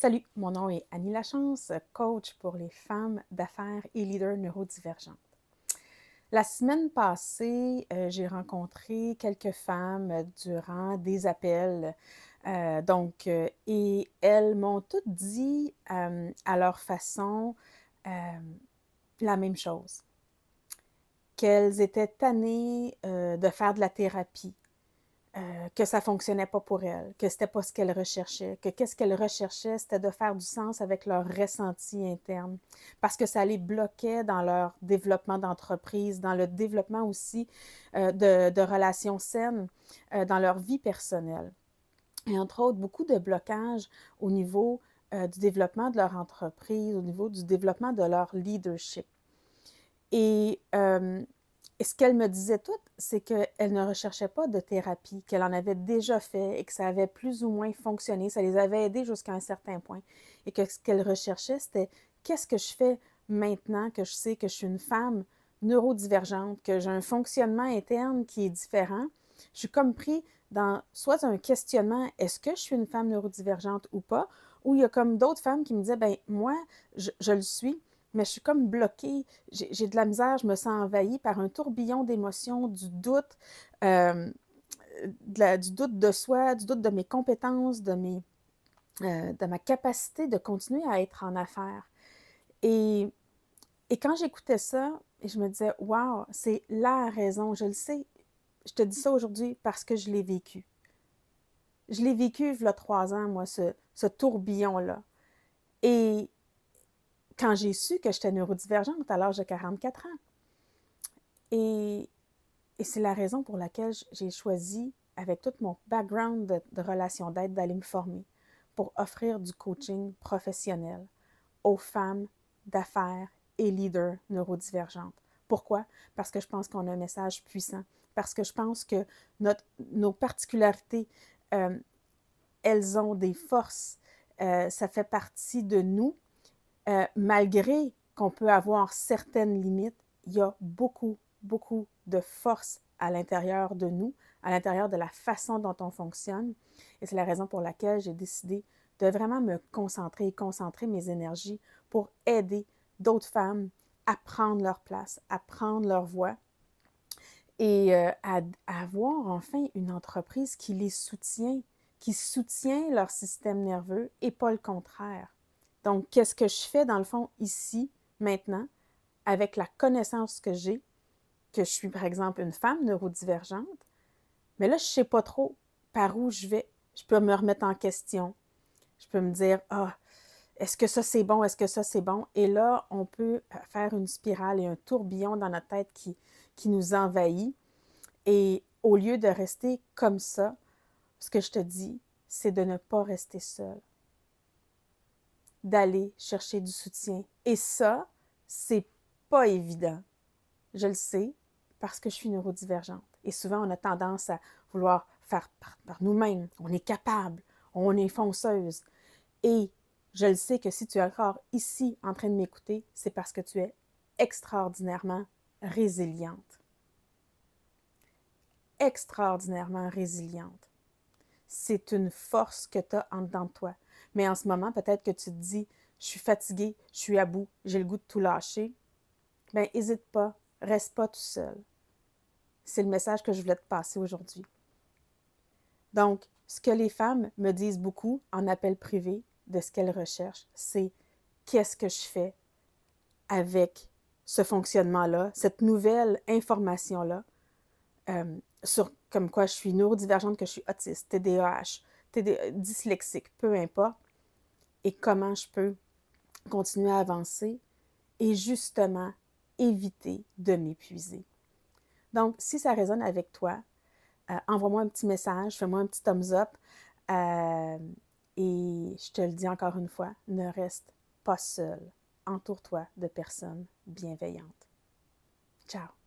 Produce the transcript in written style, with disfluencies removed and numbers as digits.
Salut, mon nom est Annie Lachance, coach pour les femmes d'affaires et leaders neurodivergentes. La semaine passée, j'ai rencontré quelques femmes durant des appels. Et elles m'ont toutes dit à leur façon euh, la même chose, qu'elles étaient tannées de faire de la thérapie, que ça fonctionnait pas pour elles, que c'était pas ce qu'elles recherchaient, que qu'est-ce qu'elles recherchaient, c'était de faire du sens avec leur ressenti interne, parce que ça les bloquait dans leur développement d'entreprise, dans le développement aussi de relations saines, dans leur vie personnelle. Et entre autres, beaucoup de blocages au niveau du développement de leur entreprise, au niveau du développement de leur leadership. Et ce qu'elle me disait toutes, c'est qu'elle ne recherchait pas de thérapie, qu'elle en avait déjà fait et que ça avait plus ou moins fonctionné, ça les avait aidées jusqu'à un certain point. Et que ce qu'elle recherchait, c'était qu'est-ce que je fais maintenant que je sais que je suis une femme neurodivergente, que j'ai un fonctionnement interne qui est différent. Je suis comme pris dans soit un questionnement, est-ce que je suis une femme neurodivergente ou pas, ou il y a comme d'autres femmes qui me disaient, ben moi, je le suis, mais je suis comme bloquée, j'ai de la misère, je me sens envahie par un tourbillon d'émotions, du doute, euh, du doute de soi, du doute de mes compétences, de ma capacité de continuer à être en affaires. Et, et quand j'écoutais ça, je me disais, wow, c'est la raison, je le sais, je te dis ça aujourd'hui parce que je l'ai vécu. Je l'ai vécu il y a 3 ans, moi, ce tourbillon-là. Et quand j'ai su que j'étais neurodivergente à l'âge de 44 ans, et, et c'est la raison pour laquelle j'ai choisi, avec tout mon background de relations d'aide, d'aller me former pour offrir du coaching professionnel aux femmes d'affaires et leaders neurodivergentes. Pourquoi? Parce que je pense qu'on a un message puissant. Parce que je pense que nos particularités, euh, elles ont des forces. Ça fait partie de nous. Malgré qu'on peut avoir certaines limites, il y a beaucoup, beaucoup de force à l'intérieur de nous, à l'intérieur de la façon dont on fonctionne. Et c'est la raison pour laquelle j'ai décidé de vraiment me concentrer mes énergies pour aider d'autres femmes à prendre leur place, à prendre leur voix et à avoir enfin une entreprise qui les soutient, qui soutient leur système nerveux et pas le contraire. Donc, qu'est-ce que je fais dans le fond ici, maintenant, avec la connaissance que j'ai, que je suis par exemple une femme neurodivergente, mais là, je ne sais pas trop par où je vais. Je peux me remettre en question. Je peux me dire, ah, est-ce que ça c'est bon, est-ce que ça c'est bon? Et là, on peut faire une spirale et un tourbillon dans notre tête qui nous envahit. Et au lieu de rester comme ça, ce que je te dis, c'est de ne pas rester seule, d'aller chercher du soutien. Et ça, c'est pas évident. Je le sais parce que je suis neurodivergente. Et souvent, on a tendance à vouloir faire par nous-mêmes. On est capable, on est fonceuse. Et je le sais que si tu es encore ici en train de m'écouter, c'est parce que tu es extraordinairement résiliente. Extraordinairement résiliente. C'est une force que tu as en dedans de toi. Mais en ce moment, peut-être que tu te dis, je suis fatiguée, je suis à bout, j'ai le goût de tout lâcher. Bien, n'hésite pas, reste pas tout seul. C'est le message que je voulais te passer aujourd'hui. Donc, ce que les femmes me disent beaucoup en appel privé de ce qu'elles recherchent, c'est qu'est-ce que je fais avec ce fonctionnement-là, cette nouvelle information-là, sur comme quoi je suis neurodivergente, que je suis autiste, TDAH, dyslexique, peu importe, et comment je peux continuer à avancer et justement éviter de m'épuiser. Donc, si ça résonne avec toi, envoie-moi un petit message, fais-moi un petit thumbs up et je te le dis encore une fois, ne reste pas seul. Entoure-toi de personnes bienveillantes. Ciao!